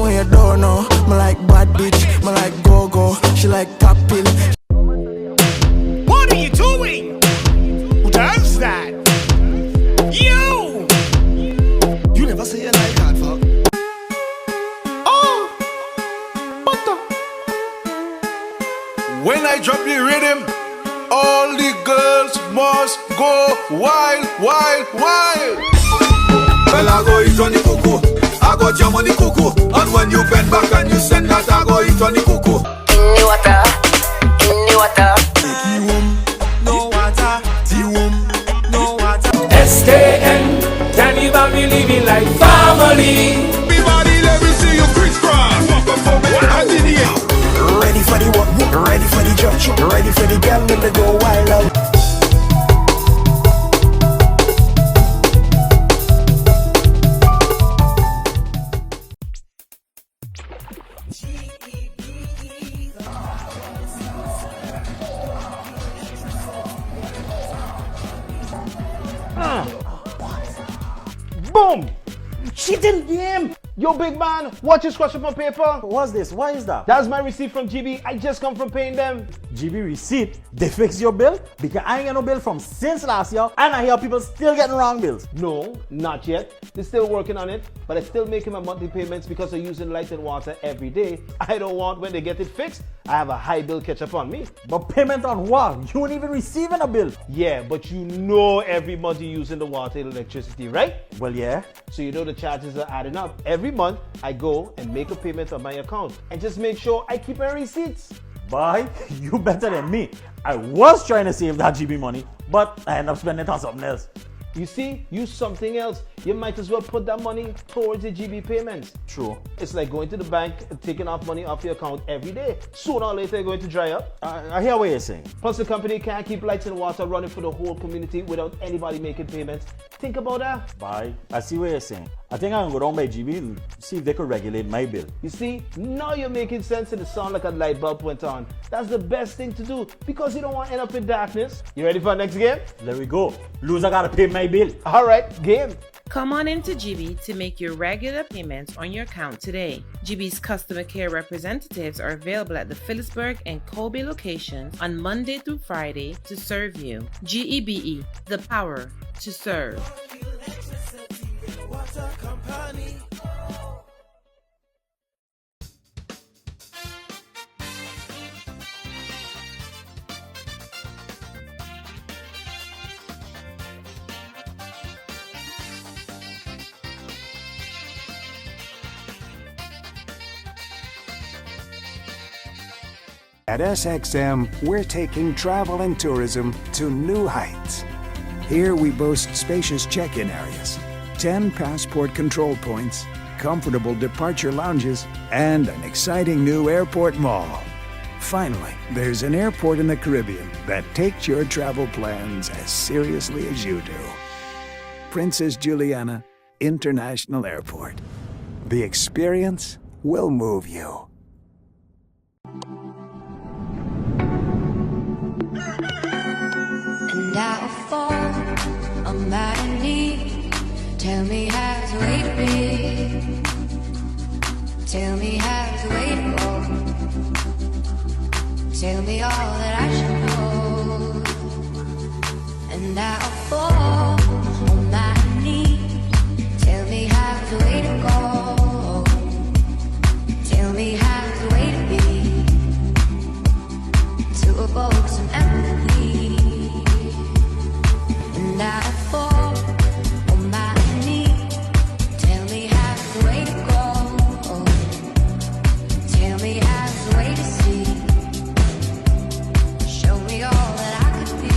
way you don't know. Me like bad bitch, me like go-go. She like pop pill. What are you doing? Who does that? You! You never say you like hard fuck. Oh! Butter! When I drop the rhythm, all the girls must go wild, wild, wild. Well, I go eat on the cuckoo, I go jam on the cuckoo. And when you bend back and you send that, I go eat on the cuckoo. In the water, in the water. No water, no water. SKN, Carnival, we living like family. Everybody, let me see you crisscross. Walk up for me, hands in the air. Ready for the what? Ready for the judge? Ready for the girl when they go wild out? Boom! Cheating game! Yo, big man, watch your scratch up on paper. What's this? Why is that? That's my receipt from GB. I just come from paying them. GB receipt? They fix your bill? Because I ain't got no bill from since last year, and I hear people still getting wrong bills. No, not yet. They're still working on it, but I'm still making my monthly payments because I'm using light and water every day. I don't want when they get it fixed, I have a high bill catch up on me. But payment on what? You ain't even receiving a bill. Yeah, but you know every month you're using the water and electricity, right? Well, yeah. So you know the charges are adding up. Every month, I go and make a payment on my account and just make sure I keep my receipts. Boy, you better than me. I was trying to save that GB money, but I end up spending it on something else. You see, use something else. You might as well put that money towards the GB payments. True. It's like going to the bank and taking off money off your account every day. Sooner or later, you're going to dry up. I hear what you're saying. Plus, the company can't keep lights and water running for the whole community without anybody making payments. Think about that. Bye. I see what you're saying. I think I'm going to go down by GB and see if they could regulate my bill. You see, now you're making sense and it sounds like a light bulb went on. That's the best thing to do because you don't want to end up in darkness. You ready for our next game? There we go. Loser got to pay my bill. All right, game. Come on into GB to make your regular payments on your account today. GB's customer care representatives are available at the Phillipsburg and Kobe locations on Monday through Friday to serve you. GEBE, the power to serve. At SXM, we're taking travel and tourism to new heights. Here we boast spacious check-in areas, 10 passport control points, comfortable departure lounges, and an exciting new airport mall. Finally, there's an airport in the Caribbean that takes your travel plans as seriously as you do. Princess Juliana International Airport. The experience will move you. And I'll fall on my knees. Tell me how to wait a bit. Tell me how to wait more. Tell me all that I should know. And I'll fall on my knees. Tell me how to wait a go. Tell me how to wait a bit. To evoke some empathy. And I'll fall on my knees. Tell me how to wait to go. Tell me how to wait to see. Show me all that I could be.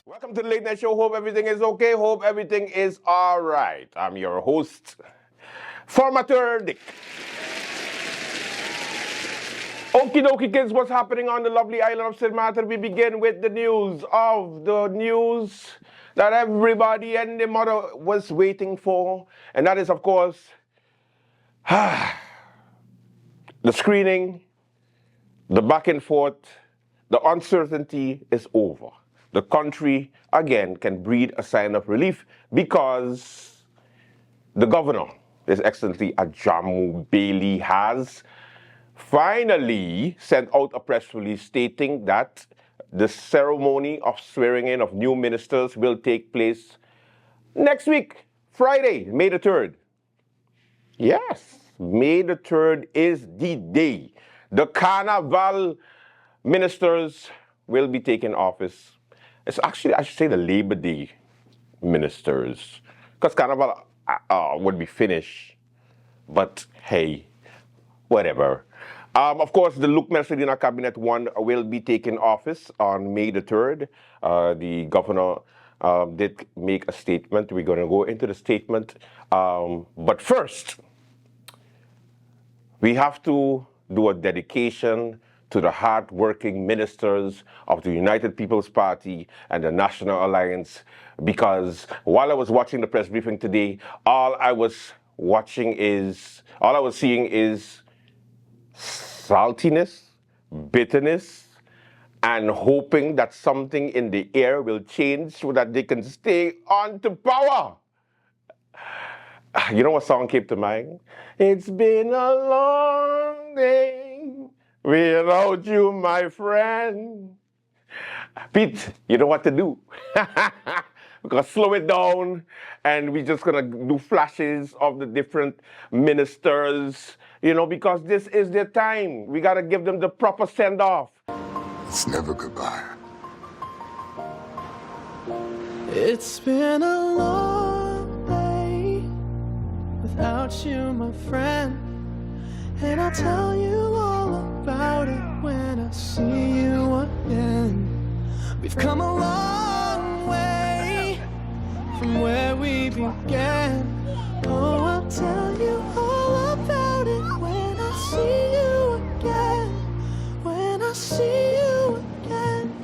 Welcome to the Late Night Show. Hope everything is okay. Hope everything is all right. I'm your host, Formateur Dick. Okie dokie kids, what's happening on the lovely island of St. Martin? We begin with the news that everybody and the mother was waiting for. And that is, of course, the screening, the back and forth, the uncertainty is over. The country, again, can breathe a sign of relief because the governor, His Excellency Ajamu Bailey, has finally sent out a press release stating that the ceremony of swearing in of new ministers will take place next week, Friday, May the 3rd. Yes, May the 3rd is the day. The Carnival ministers will be taking office. It's actually, I should say, the Labor Day ministers, because Carnival would be finished. But hey, whatever. Of course, the Luke Mercedina Cabinet 1 will be taking office on May the 3rd. The governor did make a statement. We're going to go into the statement. But first, we have to do a dedication to the hard-working ministers of the United People's Party and the National Alliance, because while I was watching the press briefing today, all I was seeing is saltiness, bitterness, and hoping that something in the air will change so that they can stay on to power. You know what song came to mind? It's been a long day without you, my friend. Pete, you know what to do. We're going to slow it down, and we're just going to do flashes of the different ministers, you know, because this is their time. We got to give them the proper send-off. It's never goodbye. It's been a long day without you, my friend, and I'll tell you all about it when I see you again. We've come a long way from where we began. Oh, I'll tell you all about it when I see you again. When I see you again.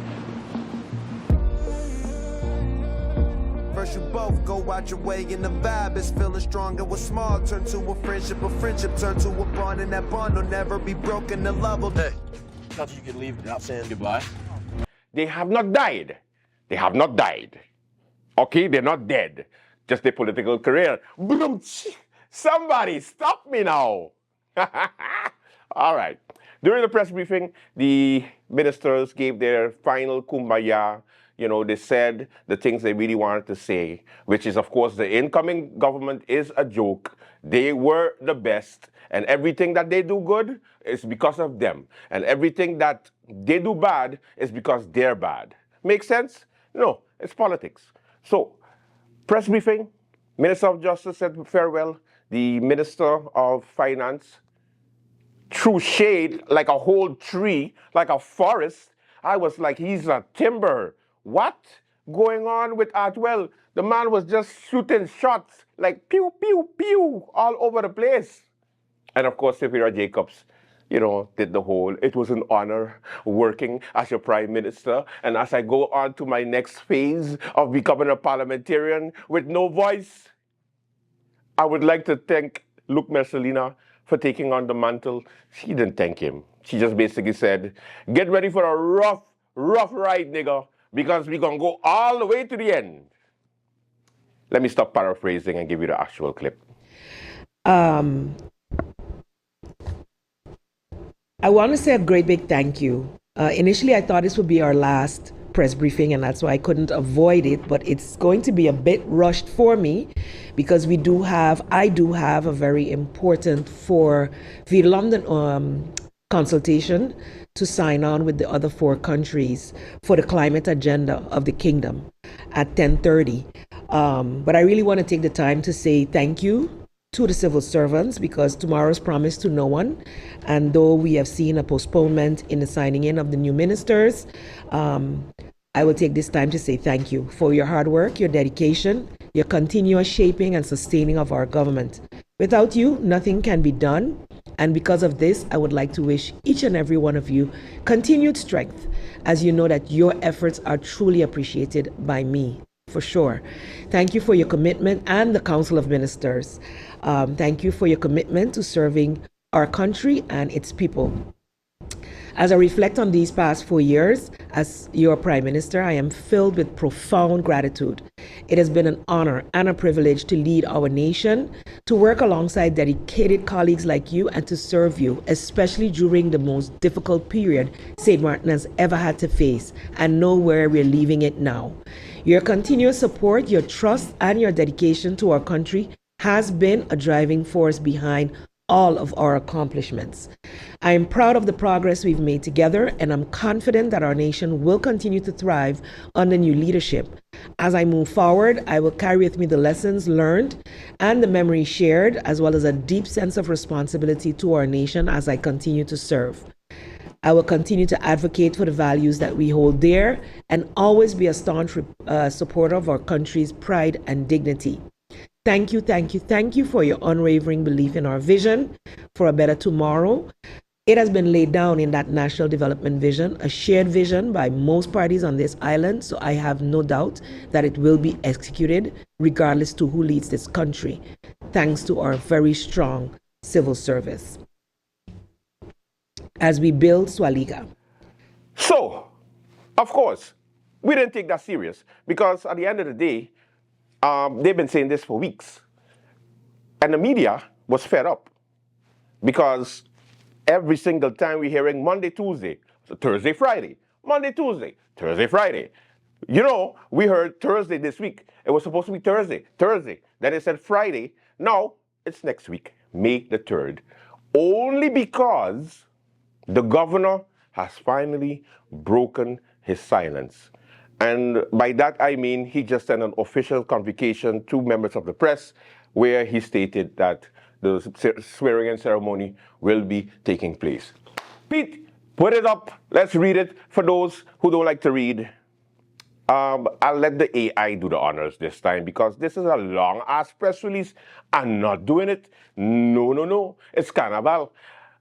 First you both go out your way and the vibe is feeling stronger. What's small turn to a friendship turn to a bond, and that bond will never be broken. The love will. Hey, thought you could leave without saying goodbye. They have not died. They have not died. Okay, they're not dead. Just their political career. Somebody stop me now. All right. During the press briefing, the ministers gave their final kumbaya. You know, they said the things they really wanted to say, which is, of course, the incoming government is a joke. They were the best, and everything that they do good is because of them. And everything that they do bad is because they're bad. Make sense? No, it's politics. So, press briefing, Minister of Justice said farewell. The Minister of Finance threw shade like a whole tree, like a forest. I was like, he's a timber. What going on with Atwell? The man was just shooting shots like pew, pew, pew all over the place. And of course, Safira Jacobs, you know, did the whole, it was an honor working as your Prime Minister. And as I go on to my next phase of becoming a parliamentarian with no voice, I would like to thank Luke Mercedina for taking on the mantle. She didn't thank him. She just basically said, get ready for a rough ride, nigga, because we're going to go all the way to the end. Let me stop paraphrasing and give you the actual clip. I want to say a great big thank you. Initially, I thought this would be our last press briefing, and that's why I couldn't avoid it, but it's going to be a bit rushed for me because I do have a very important for the London consultation to sign on with the other 4 countries for the climate agenda of the kingdom at 10:30. But I really want to take the time to say thank you to the civil servants, because tomorrow's promised to no one. And though we have seen a postponement in the signing in of the new ministers, I will take this time to say thank you for your hard work, your dedication, your continuous shaping and sustaining of our government. Without you, nothing can be done. And because of this, I would like to wish each and every one of you continued strength, as you know that your efforts are truly appreciated by me, for sure. Thank you for your commitment and the Council of Ministers. Thank you for your commitment to serving our country and its people. As I reflect on these past 4 years as your Prime Minister, I am filled with profound gratitude. It has been an honor and a privilege to lead our nation, to work alongside dedicated colleagues like you, and to serve you, especially during the most difficult period St. Martin has ever had to face, and know where we're leaving it now. Your continuous support, your trust, and your dedication to our country has been a driving force behind all of our accomplishments. I am proud of the progress we've made together, and I'm confident that our nation will continue to thrive under new leadership. As I move forward, I will carry with me the lessons learned and the memories shared, as well as a deep sense of responsibility to our nation as I continue to serve. I will continue to advocate for the values that we hold dear and always be a staunch supporter of our country's pride and dignity. Thank you for your unwavering belief in our vision for a better tomorrow. It has been laid down in that National Development Vision, a shared vision by most parties on this island, so I have no doubt that it will be executed regardless to who leads this country, thanks to our very strong civil service. As we build Swaliga. So, of course, we didn't take that serious because at the end of the day, they've been saying this for weeks. And the media was fed up because every single time we're hearing Monday, Tuesday, so Thursday, Friday, Monday, Tuesday, Thursday, Friday. You know, we heard Thursday this week. It was supposed to be Thursday. Then it said Friday. Now it's next week, May the 3rd. Only because the governor has finally broken his silence. And by that I mean he just sent an official convocation to members of the press where he stated that the swearing-in ceremony will be taking place. Pete, put it up. Let's read it for those who don't like to read. I'll let the AI do the honors this time because this is a long-ass press release. I'm not doing it. No. It's Carnival.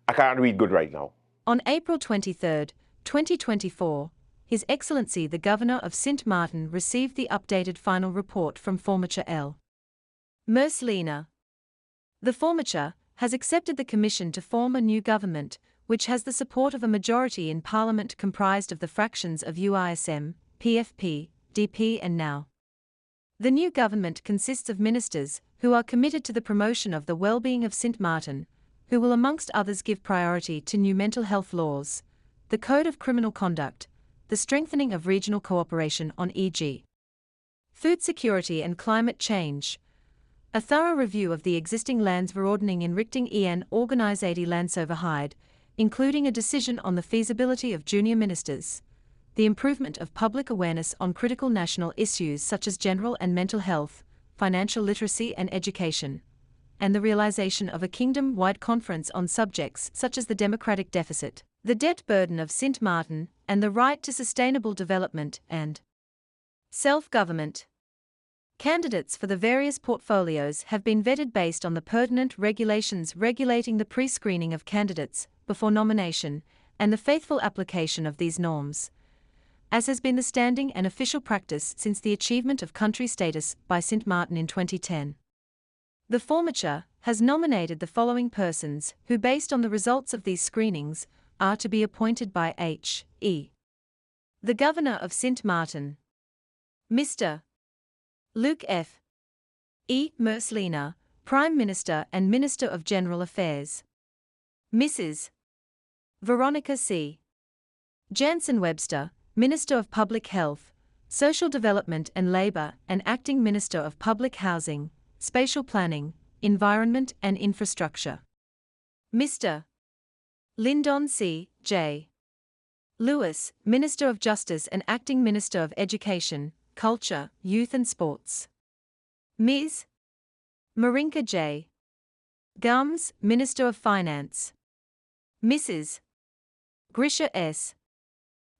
I can't read good right now. On April 23, 2024, His Excellency the Governor of Sint Maarten received the updated final report from Formature L. Merslina. The Formature has accepted the commission to form a new government, which has the support of a majority in Parliament comprised of the fractions of UISM, PFP, DP and NOW. The new government consists of ministers who are committed to the promotion of the well-being of Sint Maarten, who will amongst others give priority to new mental health laws, the Code of Criminal Conduct, the strengthening of regional cooperation on e.g. food security and climate change, a thorough review of the existing landsverordening in Richting en Organisatie Landsoverheid, including a decision on the feasibility of junior ministers, the improvement of public awareness on critical national issues such as general and mental health, financial literacy and education, and the realization of a kingdom-wide conference on subjects such as the democratic deficit, the debt burden of Sint Maarten, and the right to sustainable development and self-government. Candidates for the various portfolios have been vetted based on the pertinent regulations regulating the pre-screening of candidates before nomination and the faithful application of these norms, as has been the standing and official practice since the achievement of country status by Sint Maarten in 2010. The Formature has nominated the following persons who, based on the results of these screenings, are to be appointed by H.E. the Governor of Sint Maarten, Mr. Luke F. E. Merslina, Prime Minister and Minister of General Affairs, Mrs. Veronica C. Jansen-Webster, Minister of Public Health, Social Development and Labour and Acting Minister of Public Housing, Spatial Planning, Environment and Infrastructure, Mr. Lyndon C. J. Lewis, Minister of Justice and Acting Minister of Education, Culture, Youth and Sports, Ms. Marinka J. Gums, Minister of Finance, Mrs. Grisha S.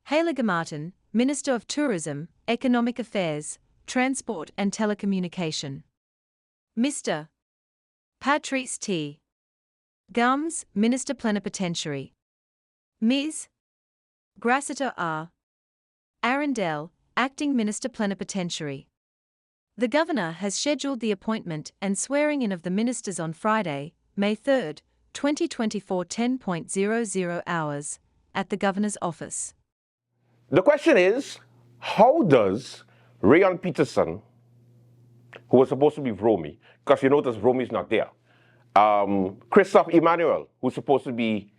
Heiligemaarten, Minister of Tourism, Economic Affairs, Transport and Telecommunication, Mr. Patrice T. Gums, Minister Plenipotentiary. Ms. Grassiter R. Arundel, Acting Minister Plenipotentiary. The Governor has scheduled the appointment and swearing in of the ministers on Friday, May 3, 2024 10:00 hours, at the Governor's office. The question is, how does Rayon Peterson, who was supposed to be Vromi, because you notice Vromi's not there, Christophe Emmanuel, who's supposed to be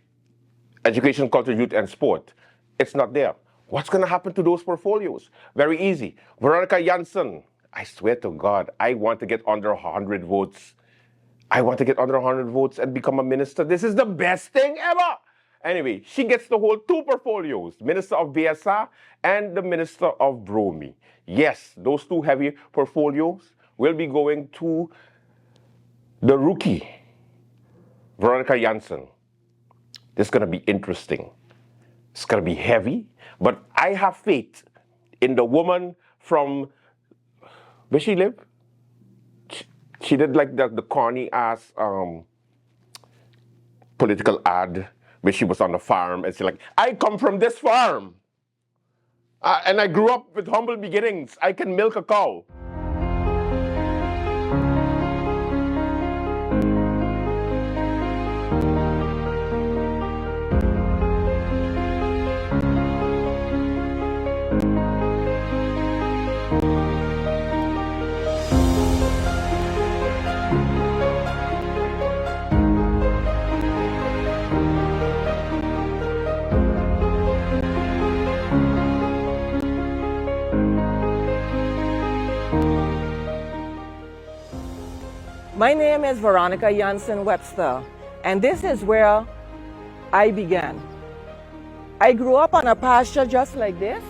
Education, Culture, Youth and Sport, it's not there. What's going to happen to those portfolios? Very easy. Veronica Janssen, I swear to God, I want to get under 100 votes. I want to get under 100 votes and become a minister. This is the best thing ever. Anyway, she gets to hold two portfolios, Minister of BSR and the Minister of Bromi. Yes, those two heavy portfolios will be going to the rookie, Veronica Janssen. This is going to be interesting. It's going to be heavy, but I have faith in the woman from, where she live? She did like the corny ass political ad where she was on the farm and she's like, I come from this farm. And I grew up with humble beginnings. I can milk a cow. My name is Veronica Janssen Webster, and this is where I began. I grew up on a pasture just like this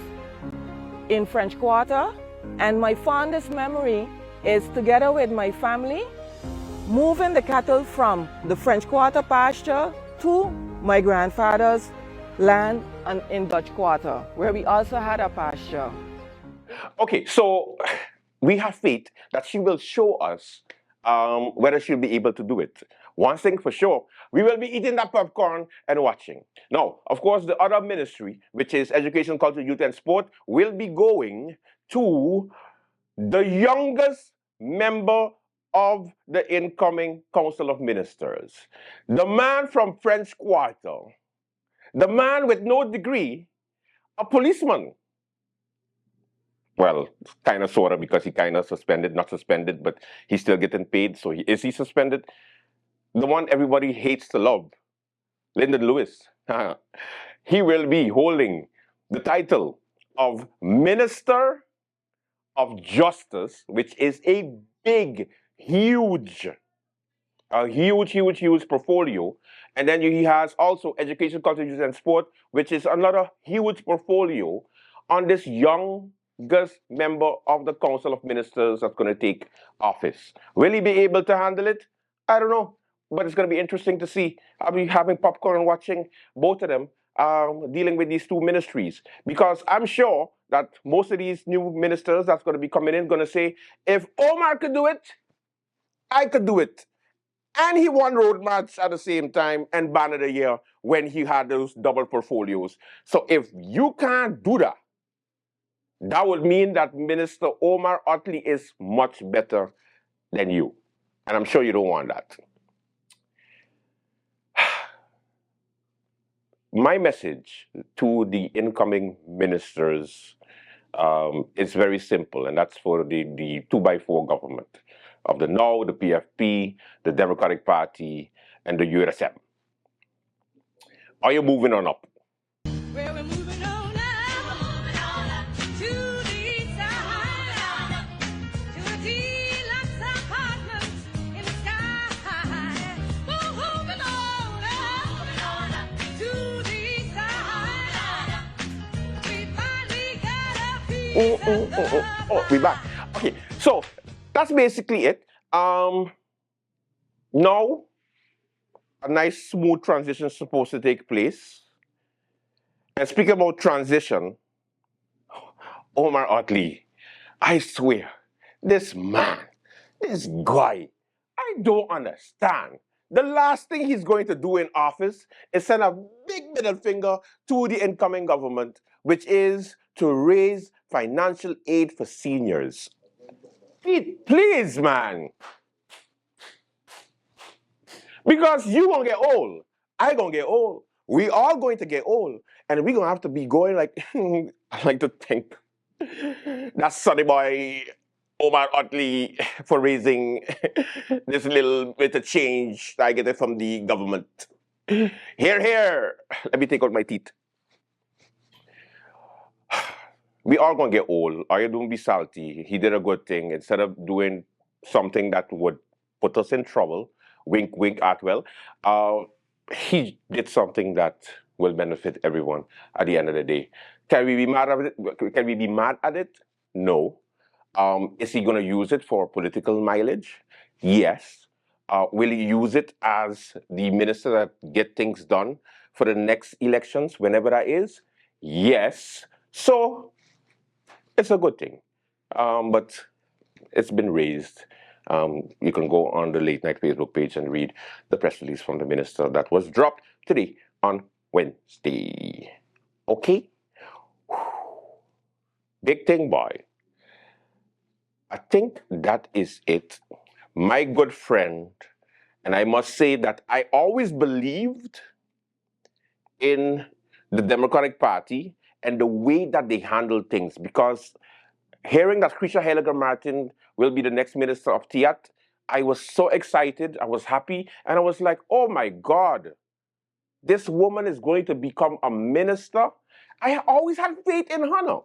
in French Quarter, and my fondest memory is together with my family moving the cattle from the French Quarter pasture to my grandfather's land in Dutch Quarter, where we also had a pasture. Okay, so we have faith that she will show us whether she'll be able to do it. One thing for sure, we will be eating that popcorn and watching. Now, of course, the other ministry, which is Education, Culture, Youth and Sport, will be going to the youngest member of the incoming Council of Ministers. The man from French Quarter, the man with no degree, a policeman. Well, kind of, sort of, because he kind of suspended, not suspended, but he's still getting paid. So is he suspended? The one everybody hates to love, Lyndon Lewis. He will be holding the title of Minister of Justice, which is a big, huge portfolio. And then he has also Education, Culture, Youth and Sport, which is another huge portfolio on this youngest member of the Council of Ministers that's going to take office. Will he be able to handle it? I don't know, but it's going to be interesting to see. I'll be having popcorn and watching both of them dealing with these two ministries, because I'm sure that most of these new ministers that's going to be coming in going to say, if Omar could do it, I could do it. And he won road march at the same time and Banner of the Year when he had those double portfolios. So if you can't do that, that would mean that Minister Omar Otley is much better than you. And I'm sure you don't want that. My message to the incoming ministers is very simple, and that's for the 2x4 government of the NOW, the PFP, the Democratic Party, and the USM. Are you moving on up? Well, we're moving on up to the side, to a deluxe apartment in the sky. Moving on up to the side. We finally got a piece of We back. Okay, so that's basically it. Now, a nice smooth transition is supposed to take place. And speaking about transition, Omar Otley, I swear, this man, this guy, I don't understand. the last thing he's going to do in office is send a big middle finger to the incoming government, which is to raise financial aid for seniors. Please, man. Because you gonna get old. I gonna get old. We all going to get old. And we gonna have to be going like, I like to think, that sonny boy Omar Otley for raising this little bit of change I get it from the government. Here. Let me take out my teeth. We are gonna get old. Are you don't be salty? He did a good thing. Instead of doing something that would put us in trouble, wink, wink, Atwell, he did something that will benefit everyone at the end of the day. Can we be mad at it? Can we be mad at it? No. Is he going to use it for political mileage? Yes. Will he use it as the minister that get things done for the next elections, whenever that is? Yes. So, it's a good thing. But it's been raised. You can go on the Late Night Facebook page and read the press release from the minister that was dropped today on Wednesday. Okay? Big thing, boy. I think that is it. My good friend, and I must say that I always believed in the Democratic Party and the way that they handle things, because hearing that Krisha Heliger-Martin will be the next Minister of Tiat, I was so excited, I was happy, and I was like, oh my God, this woman is going to become a minister. I always had faith in her.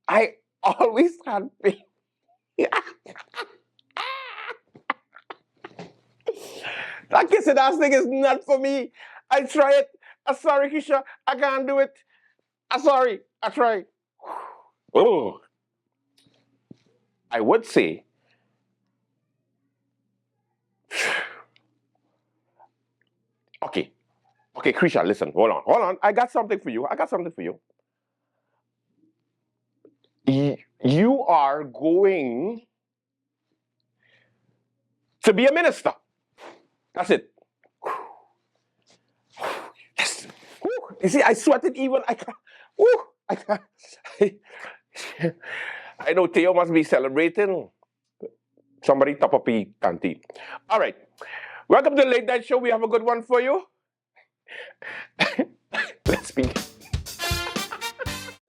I always had faith. That kissing ass thing is not for me. I try it. I'm sorry, Kisha. I can't do it. I'm sorry. I try. Oh. I would say okay, Krisha, listen, hold on. I got something for you. You are going to be a minister. That's it. Yes. You see, I sweated even. I can't. I know Theo must be celebrating. Somebody top up a canteen. All right. Welcome to the Late Night Show. We have a good one for you. Let's begin.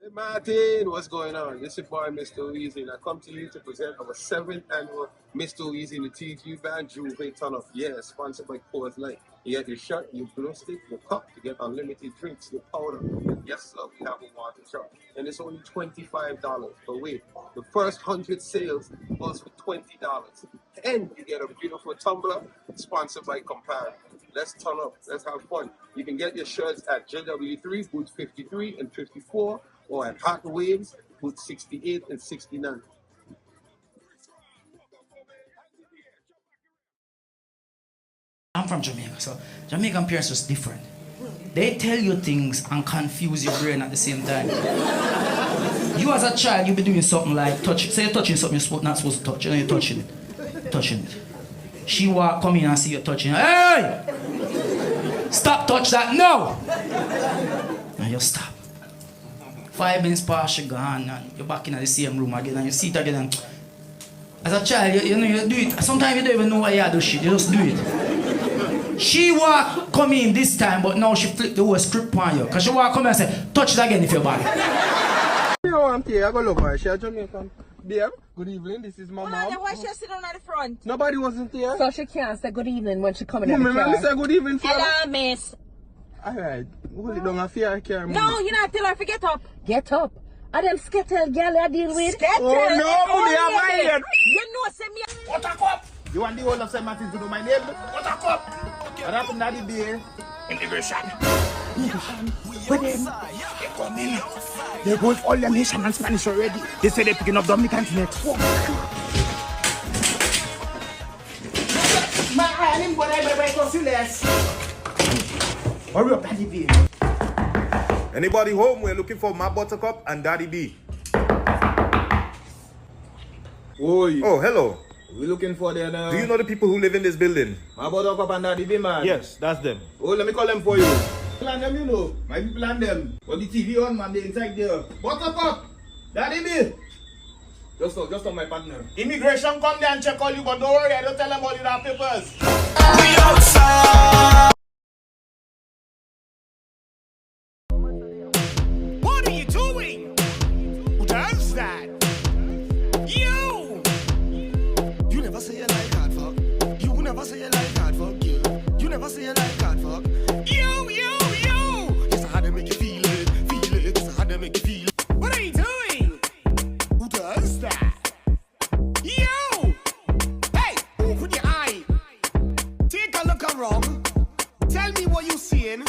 Hey Martin, what's going on? This is your boy Mr. Weezy, and I come to you to present our 7th annual Mr. Weezy in the TV Band Juve Ton of Yeah, sponsored by Coors Light. You get your shot, your glow stick, your cup, you get unlimited drinks, your powder. Yes, sir, we have a water truck. And it's only $25. But wait, the first 100 sales goes for $20. And you get a beautiful tumbler sponsored by Compare. Let's turn up, let's have fun. You can get your shirts at JW3, booth 53 and 54, or at Hot Waves, booth 68 and 69. I'm from Jamaica, so Jamaican parents are just different. They tell you things and confuse your brain at the same time. You as a child, you be doing something like say you're touching something you're not supposed to touch, and you're touching it. She come in and see you touching. Hey! Stop, touch that, no! And you stop. 5 minutes past, she gone, and you're back in the same room again, and you see it again. And as a child, you know, you do it. Sometimes you don't even know why you do shit, you just do it. She come in this time, but now she flipped the whole script on you. Because she come in and say, touch it again if you're bad. You know, I'm here, I go look at her. She's Jamaican. Babe, good evening, this is my mom. Why she sit down at the front? Nobody wasn't there. So she can't say good evening when she come in the car. Remember say good evening for her? Hello, miss. Alright, hold it down and fear I care. No, you not tell her to get up. Get up. Are them skettle girl I deal with? Skettle? Oh no, they are my head. You know, say me. What a cup? You want the whole of St. Martin's to do my name? What a cup? What happened at the day? Immigration. But then, they come in. They're going all the nation and Spanish already. They say they're picking up Dominicans next. My island, but I will see less. Hurry up, Daddy B. Anybody home? We're looking for my Buttercup and Daddy B. Oi. Oh, hello. We looking for them. Do you know the people who live in this building? My brother up and daddy be man. Yes, that's them. Oh, let me call them for you. Plan them, you know. My people and them. But the TV on, man, they inside there. What up? Daddy be. Just on my partner. Immigration come there and check all you, but don't worry, I don't tell them all you have papers. We outside. What are you doing? Who does that? You! You never say you like hard fuck. You never say you like hard fuck. You never say you like hard fuck. You! It's hard to make you feel it. It's hard to make you feel it. What are you doing? Who does that? You! Hey! Open your eye. Take a look around. Tell me what you seeing.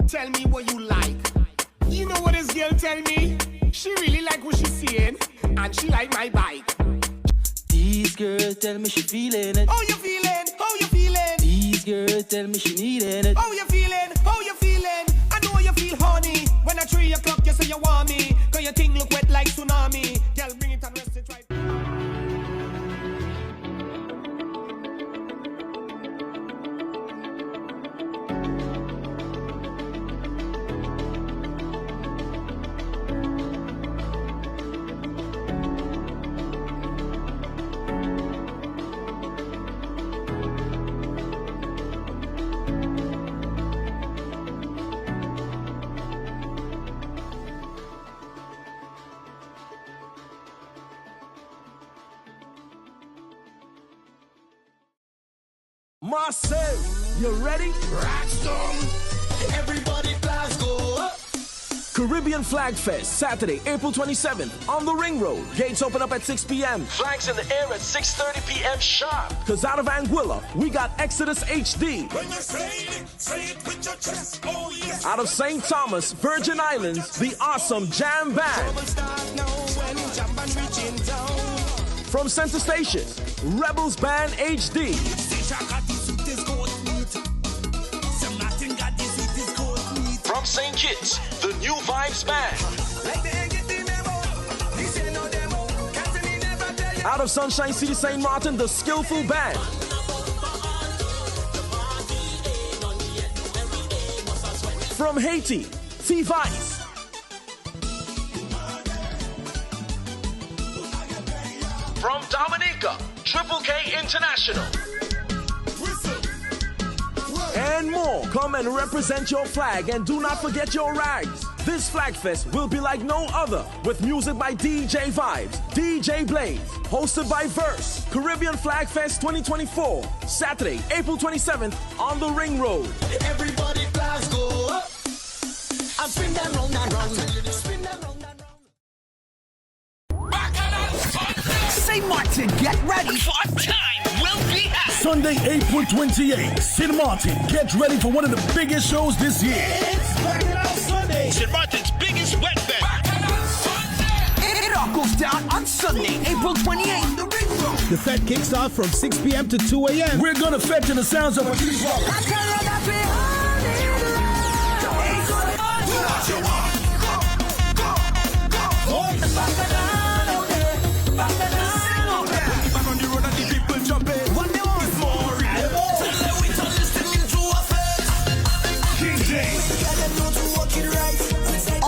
Tell me what you like. You know what this girl tell me? She really like what she's seeing, and she like my bike. These girls tell me she feeling it. How you feeling? How you feeling? These girls tell me she needing it. How you feeling? How you feeling? I know you feel honey. When at 3 o'clock you say you want me, 'cause your thing look wet like tsunami. Girl, bring it and rest it right. Marcel, you ready? Rockstone, everybody Glasgow up. Caribbean Flag Fest, Saturday, April 27th, on the Ring Road. Gates open up at 6 p.m. Flags in the air at 6:30 p.m. sharp. Cause out of Anguilla, we got Exodus HD. When you say it with your chest, oh yes. Out of St. Thomas, Virgin Islands, the awesome Jam Band. From Center Station, Rebels Band HD. From St. Kitts, the New Vibes Band. Out of Sunshine City, St. Martin, the Skillful Band. From Haiti, T-Vice. From Dominica, Triple K International. And more. Come and represent your flag and do not forget your rags. This Flag Fest will be like no other with music by DJ Vibes, DJ Blaze, hosted by Verse. Caribbean Flag Fest 2024, Saturday, April 27th on the Ring Road. Everybody Glasgow up. And spin that round and round. Spin that round and round. St. Martin, get ready for a time will be had. Sunday, April 28th, St. Martin, get ready for one of the biggest shows this year. It's Carnival Sunday. St. Martin's biggest wet fest. It all goes down on Sunday, April 28th, the Ring Road. The fete kicks off from 6 p.m. to 2 a.m. We're gonna fete to the sounds of a tree rock.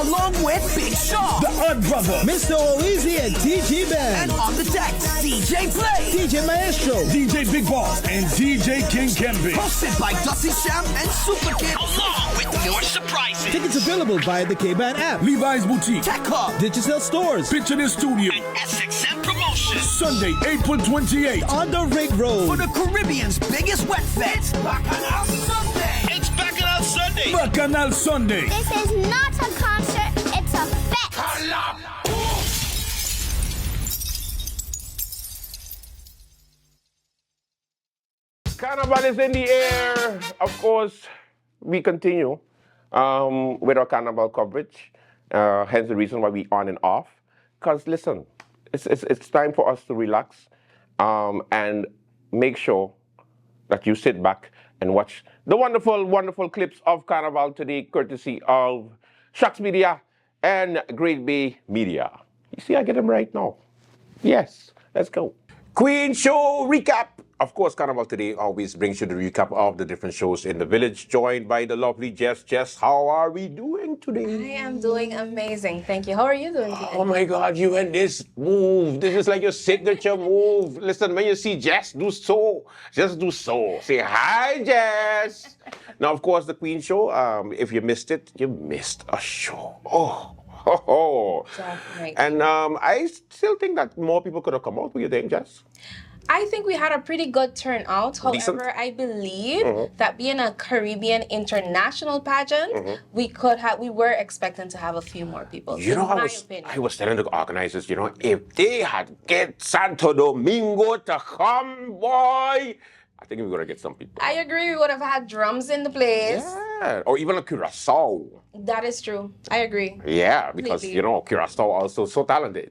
Along with Big Shaw, The Odd Brother, Mr. Oeasy and TG Band. And on the deck, DJ Play, DJ Maestro, DJ Big Boss, and DJ King Kemby. Hosted by Dusty Sham and Super Kid. Along with your surprises. Tickets available via the K-Band app, Levi's Boutique, Tech Hub, Digital Stores, Picture This Studio, and SXM Promotions. Sunday, April 28th, on the Ring Road. For the Caribbean's biggest wet fest. Bacchanal Sunday. It's Bacchanal Sunday. Bacchanal Sunday. This is not a concert, it's a fete. Carnival is in the air. Of course, we continue with our Carnival coverage. Hence the reason why we on and off. Because listen, it's time for us to relax and make sure that you sit back and watch the wonderful, wonderful clips of Carnival today, courtesy of Shucks Media and Great Bay Media. You see, I get them right now. Yes, let's go. Queen Show recap. Of course, Carnival today always brings you the recap of the different shows in the village, joined by the lovely Jess. Jess, how are we doing today? I am doing amazing. Thank you. How are you doing today? Oh my God, you and this move. This is like your signature move. Listen, when you see Jess, do so. Just do so. Say hi, Jess. Now, of course, the Queen Show. If you missed it, you missed a show. Oh. Definitely. And I still think that more people could have come out. What do you think, Jess? I think we had a pretty good turnout. However, Decent. I believe Mhm. that being a Caribbean international pageant, we were expecting to have a few more people. You know, in my opinion. I was telling the organizers, you know, if they had get Santo Domingo to come, boy, I think we're going to get some people. I agree. We would have had drums in the place. Yeah, or even a Curacao. That is true. I agree. Yeah, because, Completely. you know, Curacao also so talented.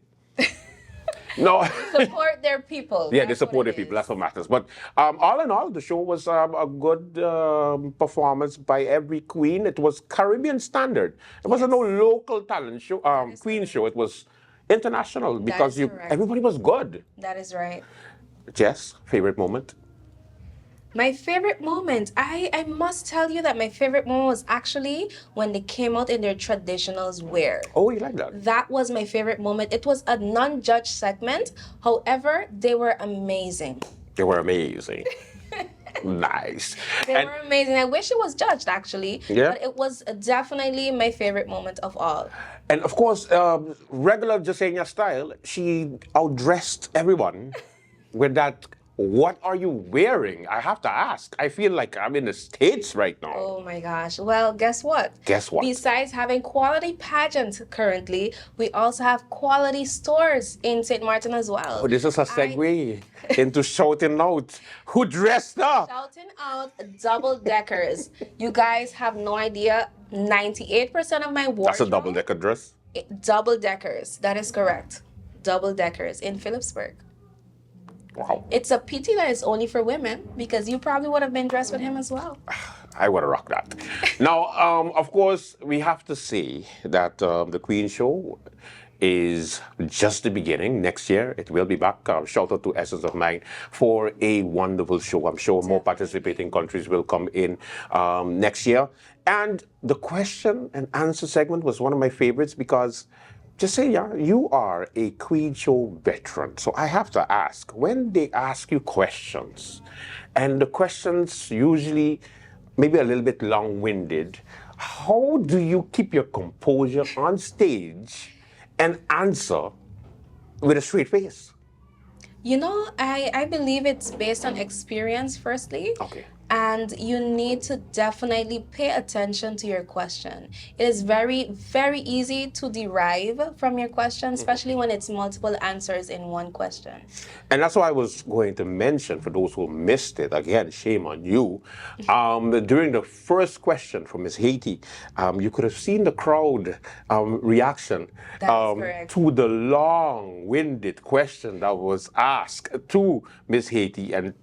No. Support their people. Yeah, they supported people. That's what matters. But all in all, the show was a good performance by every queen. It was Caribbean standard. It wasn't no local talent show, queen show. It was international because is correct. everybody was good. That is right. Jess, favorite moment? My favorite moment, I must tell you that my favorite moment was actually when they came out in their traditionals wear. Oh, you like that? That was my favorite moment. It was a non-judge segment. However, they were amazing. They were amazing. Nice. They were amazing. I wish it was judged actually, Yeah? but it was definitely my favorite moment of all. And of course, regular Jasenia style, she outdressed everyone with that. What are you wearing? I have to ask. I feel like I'm in the States right now. Oh my gosh. Well, guess what? Guess what? Besides having quality pageants currently, we also have quality stores in St. Martin as well. Oh, this is a segue into shouting out. Who dressed up? Shouting out double-deckers. You guys have no idea. 98% of my wardrobe. That's a double-decker dress? Double-deckers. That is correct. Double-deckers in Phillipsburg. Wow. It's a pity that it's only for women because you probably would have been dressed with him as well. I would have rocked that. Now, of course, we have to say that the Queen Show is just the beginning. Next year, it will be back. Shout out to Essence of Mind for a wonderful show. I'm sure more participating countries will come in next year. And the question and answer segment was one of my favorites because Jasenia, you are a Queen Show veteran. So I have to ask, when they ask you questions, and the questions usually maybe a little bit long-winded, how do you keep your composure on stage and answer with a straight face? You know, I believe it's based on experience, firstly. Okay. And you need to definitely pay attention to your question. It is very, very easy to derive from your question, especially when it's multiple answers in one question. And that's what I was going to mention for those who missed it. Again, shame on you. During the first question from Ms. Haiti, you could have seen the crowd reaction to the long-winded question that was asked to Ms. Haiti, and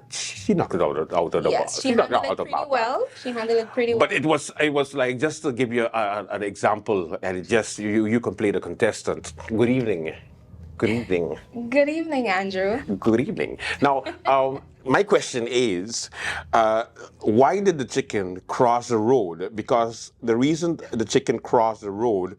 she knocked it out of the ball. Yes, she handled it pretty well. She handled it pretty well. But it was like, just to give you an example, and it just you can play the contestant. Good evening. Good evening. Good evening, Andrew. Good evening. Now, my question is, why did the chicken cross the road? Because the reason the chicken crossed the road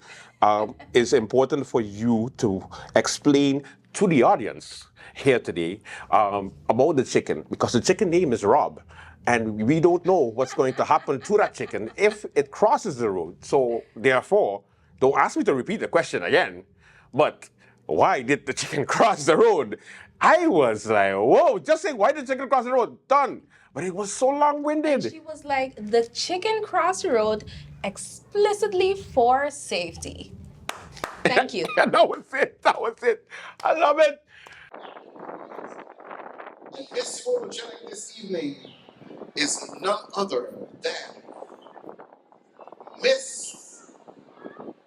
is important for you to explain to the audience here today about the chicken, because the chicken name is Rob, and we don't know what's going to happen to that chicken if it crosses the road. So therefore, don't ask me to repeat the question again, but why did the chicken cross the road? I was like, whoa, just say, why did the chicken cross the road? Done. But it was so long-winded. She was like, the chicken crossed the road explicitly for safety. Thank you. That was it. That was it. I love it. And this photogenic this evening is none other than Miss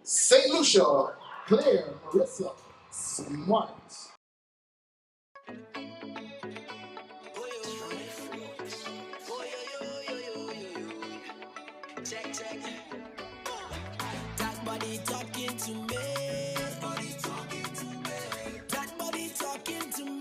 St. Lucia, Claire Marissa Smart. That body talking to me. That body talking to me.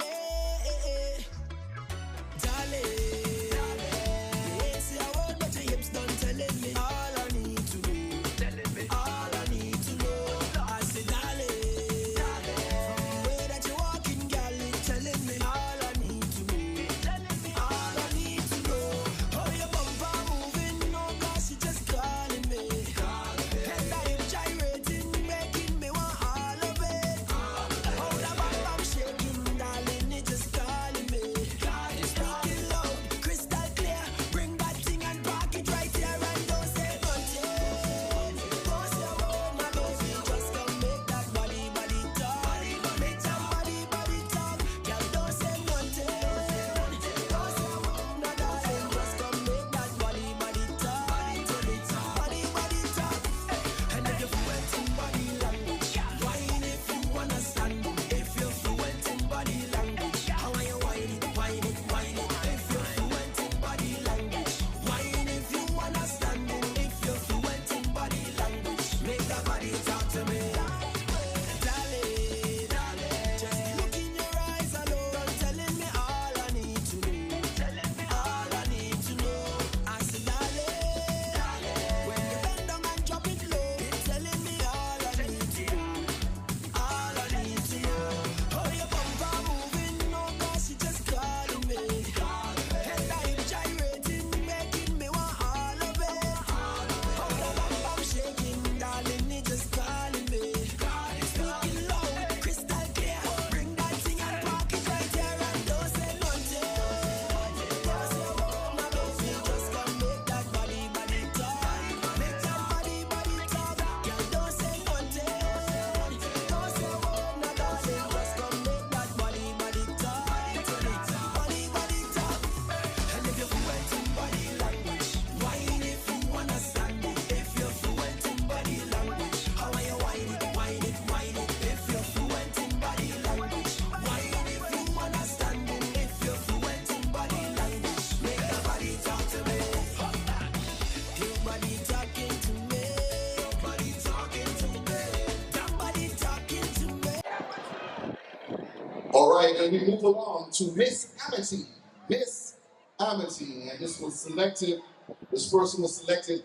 All right, and we move along to Miss Amity. Miss Amity, and this person was selected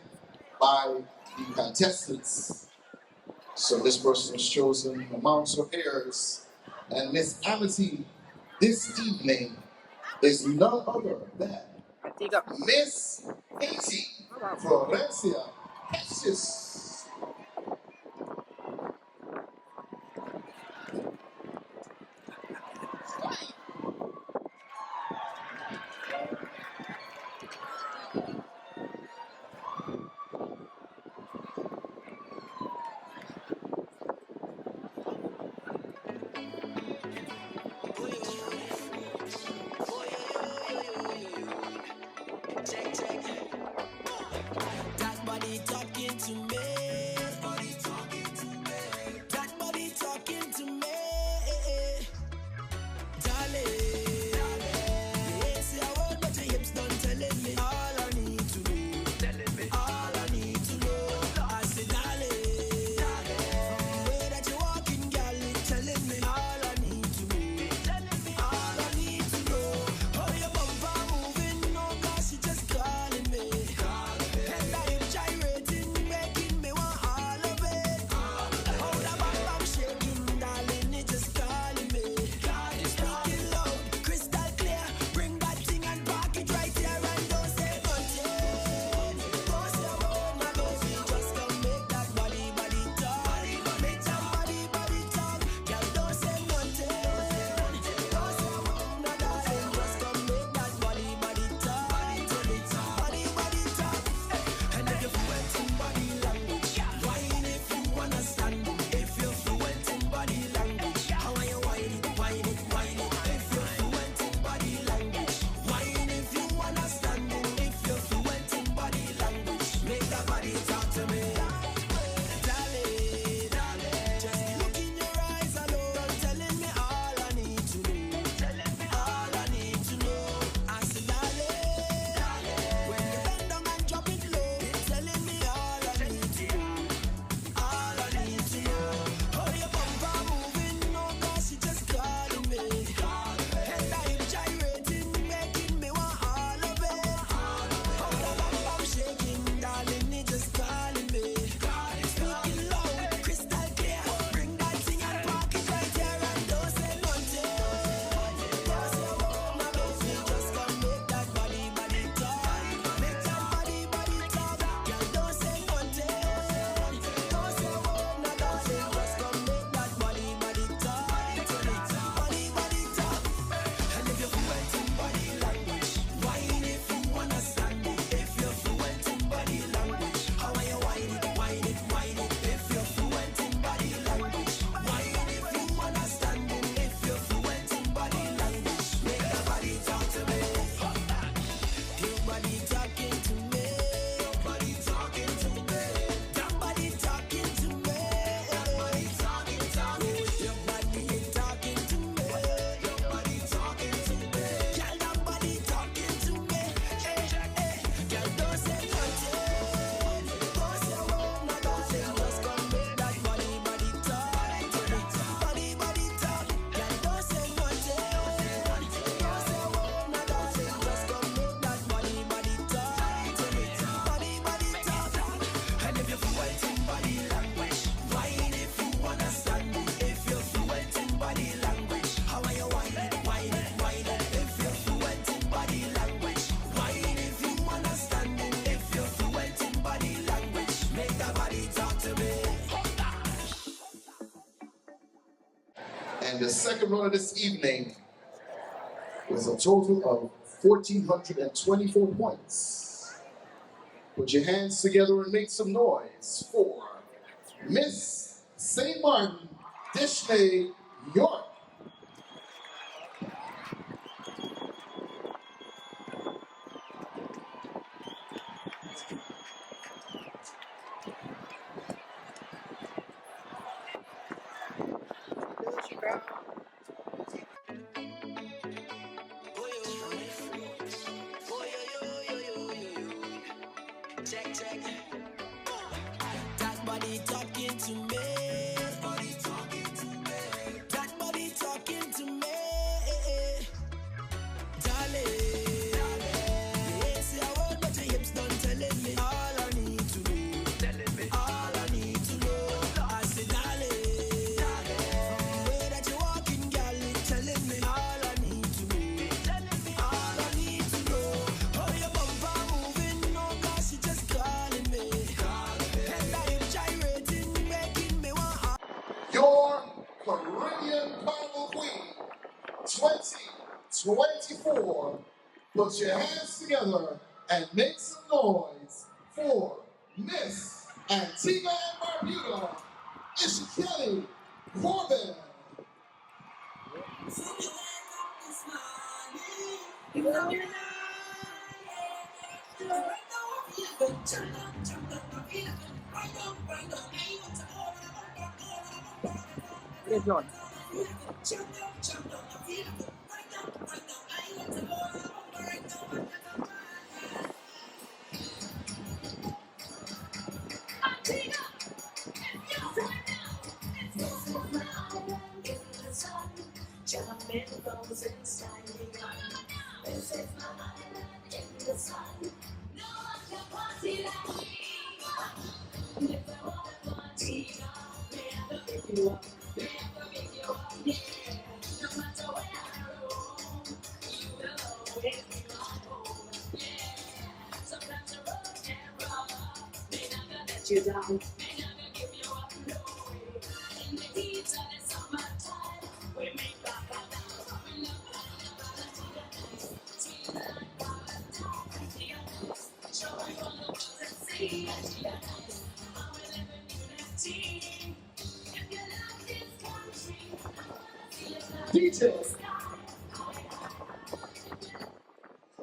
by the contestants. So this person was chosen amongst her peers. And Miss Amity this evening is none other than Miss Haiti Florencia Jesus. That body talking to me. That body talking to me. That body talking to me. Darling. You ain't say a word, but your hips done telling me all I need to know. Telling me all I need to know. I say, darling. From the way that you're walking, girl, it's telling me all I need to know. Telling me all I need to know. How your bumper moving, no, cause she just calling me. And I am gyrating, making me want all of it. How the bam bam shaking, darling, it just calling me. Speaking loud, crystal clear, bring that thing and park it right here and don't say nothing. Don't say a word, my baby, just come make that body talk. Make that body talk, girl, don't say nothing. Don't say a word, my darling, just come make that body talk. Body talk. And if you're fluent in body language, whine if you understand. If you're fluent in body language, how are you whine it? If you're fluent in body language, whine if you understand. If you're fluent in body language, make that body talk to me. Darling, just look in your eyes alone, telling me all I need to know. Telling me all I need to know. I said, darling, when you bend down and drop it low, it's telling me all I need to know. All I need to know. How your bumper moving, no, cause she just calling me. And I'm gyrating, making me want all of it. How the bam bam shaking, darling, it just calling me. Speaking loud, crystal clear, bring that thing and park it right here and don't say nothing. Don't say a word, my baby, just come make that body talk. Make that body talk, girl, don't say nothing. Don't say a word, my darling, just come make that body talk. Body talk. And if you're fluent in body language, whine if you understand it. If you're fluent in body language, how are you whine it? If you're fluent in body language, whine if you understand it. If you're fluent in body language, make that body talk to me. Your body talking to me. Your body talking to me. That body talking to me. That body talking to me. Your body talking to me. Your body talking to me. Girl, that body talking to me. Girl, don't say nothing. Don't say a word, my darling. Just come make that body talk. Body talk. Girl, don't say nothing. Don't say a word, my darling. Just come make that body talk. Body talk. And if you're fluent in body language, whine if you understand it. If you're fluent in body language, how are you whine it? If you're fluent in body language, whine if you understand it. If you're fluent in body language, make that body talk to me. And the second runner this evening was a total of 1,424 points. Put your hands together and make some noise for Miss St. Martin, Disney, York. That body talking to me. That body talking to me. 2024. Put your hands together and make some noise for Miss Antigua and Barbuda, Ishikeli Corbin. Details.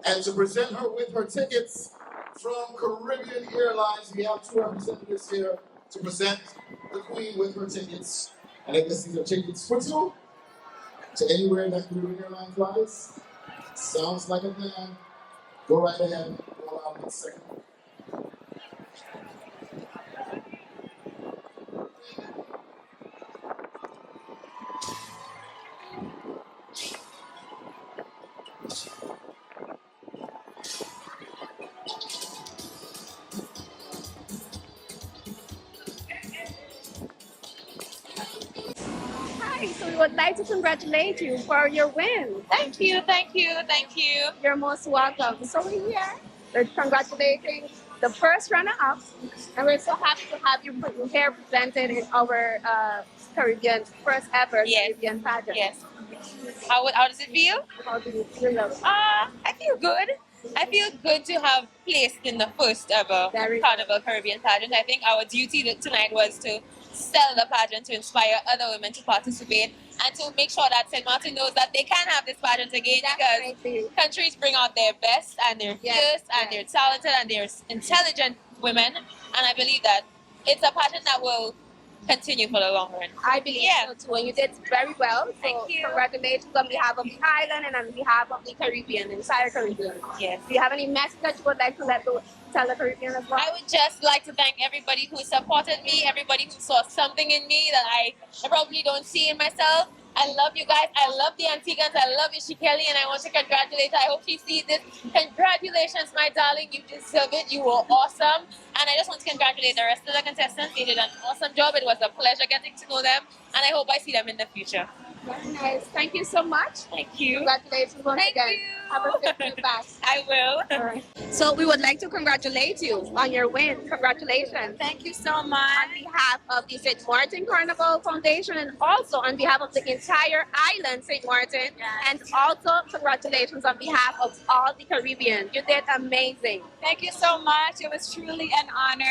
And to present her with her tickets from Caribbean Airlines, we have two representatives here to present the Queen with her tickets. And I guess these are tickets for two to anywhere that Caribbean Airlines flies. Sounds like a plan. Go right ahead. Hold on 1 second. Hi, so we would like to congratulate you for your win. Thank you, thank you, thank you. You're most welcome. So we're here. We're congratulating the first runner-up, and we're so happy to have you here presented in our Caribbean first ever Caribbean pageant. Yes. How does it feel? How do you feel? I feel good. I feel good to have placed in the first ever Carnival Caribbean pageant. I think our duty tonight was to sell the pageant, to inspire other women to participate, and to make sure that St. Martin knows that they can have this pageant again, because countries bring out their best and their fierce and their talented and their intelligent women, and I believe that it's a pageant that will continue for the long run. I believe so too, and you did very well. So Thank you. Congratulations on behalf of the island and on behalf of the Caribbean, the entire Caribbean. Yes. Do you have any message that you would like to tell the Caribbean as well? I would just like to thank everybody who supported me, everybody who saw something in me that I probably don't see in myself. I love you guys. I love the Antigans. I love Ishikeli, and I want to congratulate her. I hope she sees this. Congratulations, my darling. You deserve it. You were awesome. And I just want to congratulate the rest of the contestants. They did an awesome job. It was a pleasure getting to know them, and I hope I see them in the future. Very nice. Thank you so much. Thank you. Congratulations once again. You. Have a good day back. I will. All right. So we would like to congratulate you on your win. Congratulations. Thank you so much. On behalf of the St. Martin Carnival Foundation, and also on behalf of the entire island, St. Martin, and also congratulations on behalf of all the Caribbean. You did amazing. Thank you so much. It was truly an honor.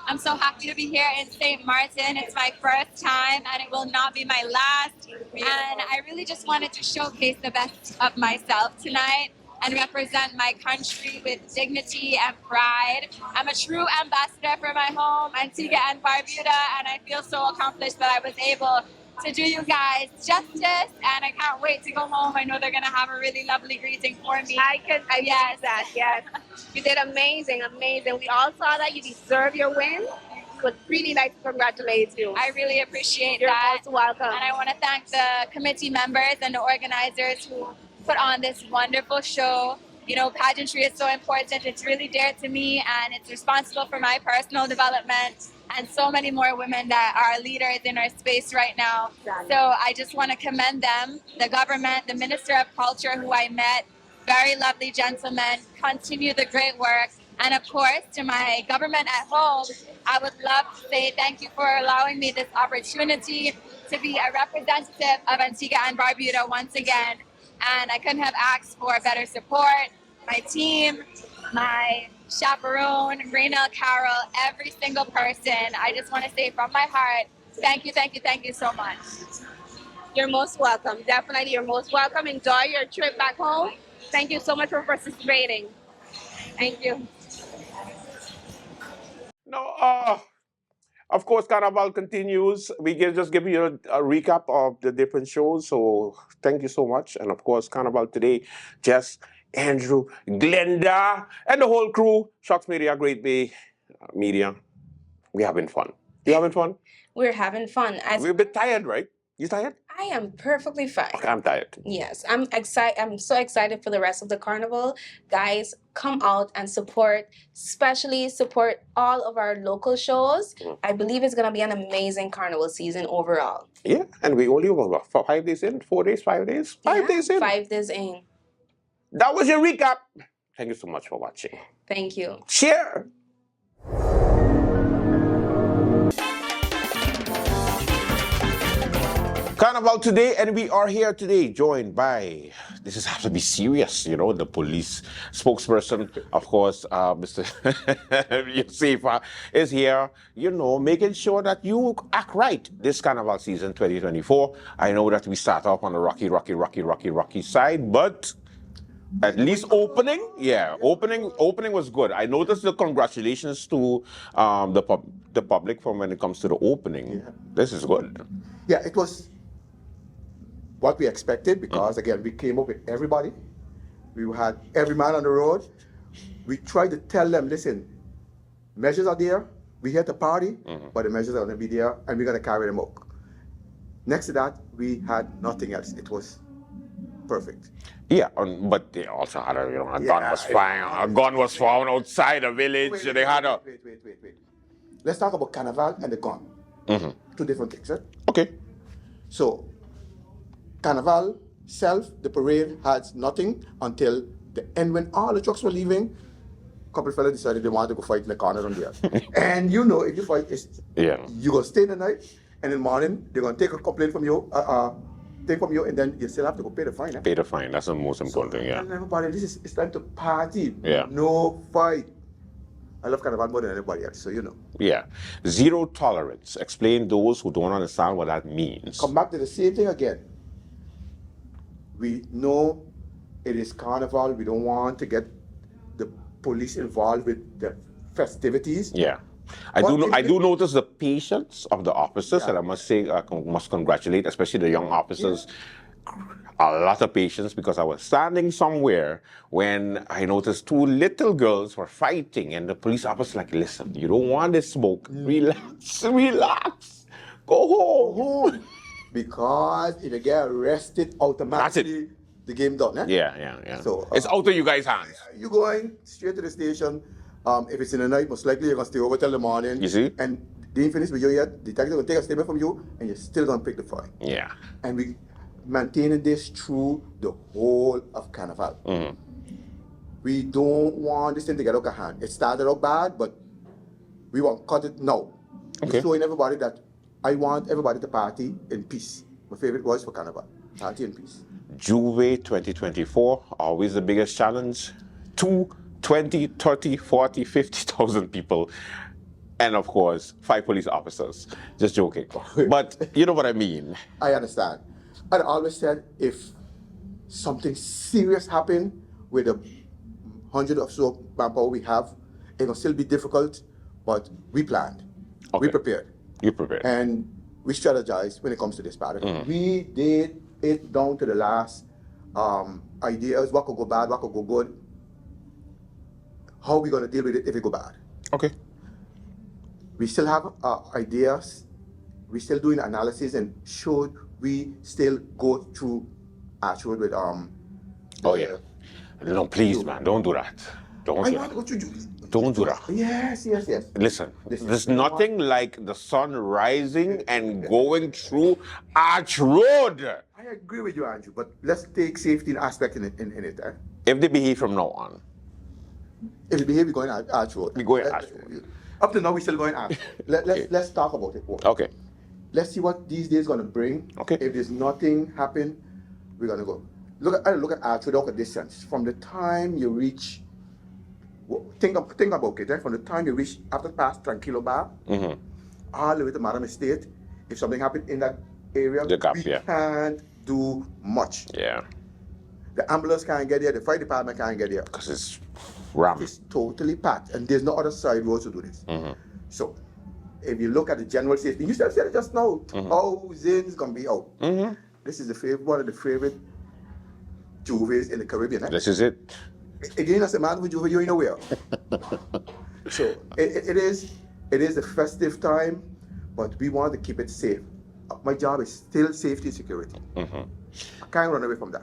I'm so happy to be here in St. Martin. It's my first time, and it will not be my last. Beautiful. And I really just wanted to showcase the best of myself tonight and represent my country with dignity and pride. I'm a true ambassador for my home, Antigua and Barbuda, and I feel so accomplished that I was able to do you guys justice, and I can't wait to go home. I know they're gonna have a really lovely greeting for me. I yes, that, yes. You did amazing, amazing. We all saw that you deserve your win. We would really like to congratulate you. I really appreciate You're that. most welcome. And I want to thank the committee members and the organizers who put on this wonderful show. You know, pageantry is so important. It's really dear to me, and it's responsible for my personal development and so many more women that are leaders in our space right now. So I just want to commend them, the government, the Minister of Culture who I met, very lovely gentlemen, continue the great work. And of course, to my government at home, I would love to say thank you for allowing me this opportunity to be a representative of Antigua and Barbuda once again. And I couldn't have asked for better support. My team, my chaperone, Raynell Carroll, every single person. I just want to say from my heart, thank you, thank you, thank you so much. You're most welcome. Definitely, you're most welcome. Enjoy your trip back home. Thank you so much for participating. Thank you. No, of course, Carnival continues. We can just give you a recap of the different shows. So thank you so much. And of course, Carnival today, Jess, Andrew, Glenda, and the whole crew, Shocks Media, Great Bay Media. We're having fun. You having fun? We're having fun. We're a bit tired, right? You tired? I am perfectly fine. Okay, I'm tired. Yes, I'm excited. I'm so excited for the rest of the carnival. Guys, come out and support, especially support all of our local shows. I believe it's going to be an amazing carnival season overall. Yeah, and we only were 5 days in, 4 days, 5 days, 5 days in. 5 days in. That was your recap. Thank you so much for watching. Thank you. Share. Carnival today, and we are here today joined by, this is have to be serious, you know, the police spokesperson, of course, Mr. Yosefa is here, you know, making sure that you act right this Carnival season 2024. I know that we start off on the rocky side, but at least opening, opening was good. I noticed the congratulations to the public from when it comes to the opening. Yeah. This is good. Yeah, it was what we expected because, again, we came up with everybody. We had every man on the road. We tried to tell them, listen, measures are there. We're here to party, but the measures are going to be there, and we're going to carry them out. Next to that, we had nothing else. It was perfect. Yeah, but they also had a gun was flying. A gun was found outside the village. They had a... Wait. Let's talk about Carnival and the gun. Two different things, right? Okay. So, Carnival self, the parade had nothing until the end when all the trucks were leaving. A couple of fellas decided they wanted to go fight in the corner on there. And you know, if you fight, you're going to stay the night, and in the morning, they're going to take a complaint from you, and then you still have to go pay the fine. Pay the fine, that's the most important thing, yeah. And everybody, it's time to party. Yeah. No fight. I love Carnival more than anybody else, so you know. Yeah. Zero tolerance. Explain those who don't understand what that means. Come back to the same thing again. We know it is Carnival. We don't want to get the police involved with the festivities. Yeah. I do notice the patience of the officers, and I must say, I must congratulate, especially the young officers. A lot of patience, because I was standing somewhere when I noticed two little girls were fighting, and the police officer like, listen, you don't want this smoke. Relax. Go home. Because if you get arrested automatically, the game done. Eh? Yeah. So it's out of you guys' hands. You're going straight to the station. If it's in the night, most likely you're going to stay over till the morning. You see? And they ain't finished with you yet. The detective will take a statement from you, and you're still going to pick the fine. Yeah. And we maintaining this through the whole of Carnival. We don't want this thing to get out of hand. It started out bad, but we want to cut it now. Okay. We're showing everybody that I want everybody to party in peace. My favorite words for Carnival. Party in peace. Juve 2024, always the biggest challenge. 20, 30, 40, 50,000 people. And of course, 5 police officers. Just joking. But you know what I mean. I understand. I always said if something serious happened with the 100 or so manpower we have, it will still be difficult, but we planned. We prepared. You prepared. And we strategized when it comes to this part. We did it down to the last ideas, what could go bad, what could go good. How are we going to deal with it if it go bad? Okay. We still have ideas. We're still doing analysis, and should we still go through actual with Oh yeah. No, please, man, don't do that. Don't do that. Don't do that. Yes. Listen, there's nothing like the sun rising and going through Arch Road. I agree with you, Andrew, but let's take safety aspect in it. Eh? If they behave from now on. If they behave, we're going Arch Road. We're going Arch Road. Up to now, we're still going Arch Road. Let's talk about it. Okay. let's see what these days gonna bring. Okay. If there's nothing happen, we're gonna go. Look at Archer, look at distance. From the time you reach, think about it, right? From the time you reach after past Tranquilo Bar, all the way to Madam Estate, if something happened in that area, we can't do much. Yeah. The ambulance can't get there, the fire department can't get there. Because it's rammed. It's totally packed, and there's no other side roads to do this. So, if you look at the general safety, you said it just now, thousands gonna be out. This is one of the favorite juves in the Caribbean. This is it. Again, as a man with juve, you ain't nowhere. So it is a festive time, but we want to keep it safe. My job is still safety and security. I can't run away from that.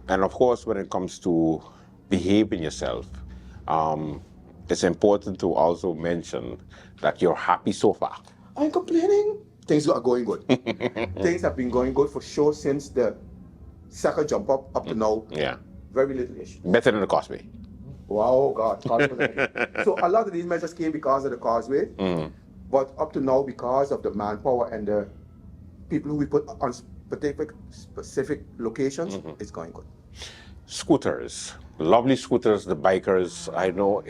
And of course, when it comes to behaving yourself, it's important to also mention that you're happy so far. I ain't complaining. Things are going good. Things have been going good for sure since the second jump up to now. Yeah. Very little issue. Better than the Causeway. Wow, God. So a lot of these measures came because of the Causeway, but up to now, because of the manpower and the people who we put on specific locations, it's going good. Scooters, lovely scooters, the bikers, I know,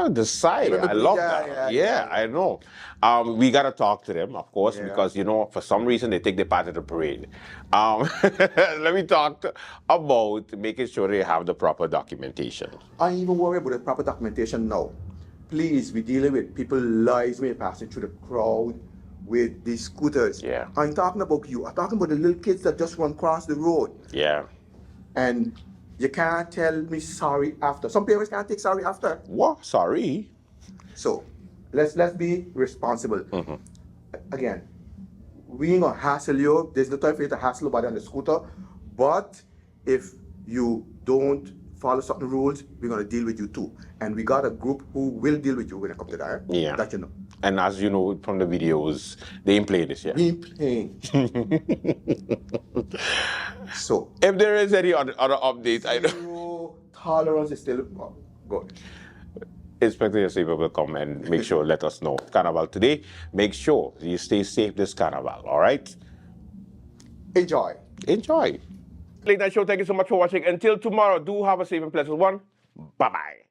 the side, I love that. Yeah, I know. We got to talk to them, of course, because, you know, for some reason they take the part of the parade. Let me talk about making sure they have the proper documentation. I ain't even worry about the proper documentation now. Please, we're dealing with people's lives when you're passing through the crowd with these scooters. Yeah. I ain't talking about you. I'm talking about the little kids that just run across the road. Yeah. And you can't tell me sorry after. Some parents can't take sorry after. What? Sorry? So, let's be responsible. Again, we ain't gonna hassle you. There's no time for you to hassle nobody on the scooter. But if you don't follow certain rules, we're gonna deal with you too. And we got a group who will deal with you when it comes to that. Yeah. That you know. And as you know from the videos, they ain't playing this yet. We ain't playing. So, if there is any other updates, I know. Zero tolerance is still good. Inspector Yasiba will come and make sure, let us know. Carnival today, make sure you stay safe this Carnival, all right? Enjoy. Enjoy. Late Night Show, thank you so much for watching. Until tomorrow, do have a safe and pleasant one. Bye-bye.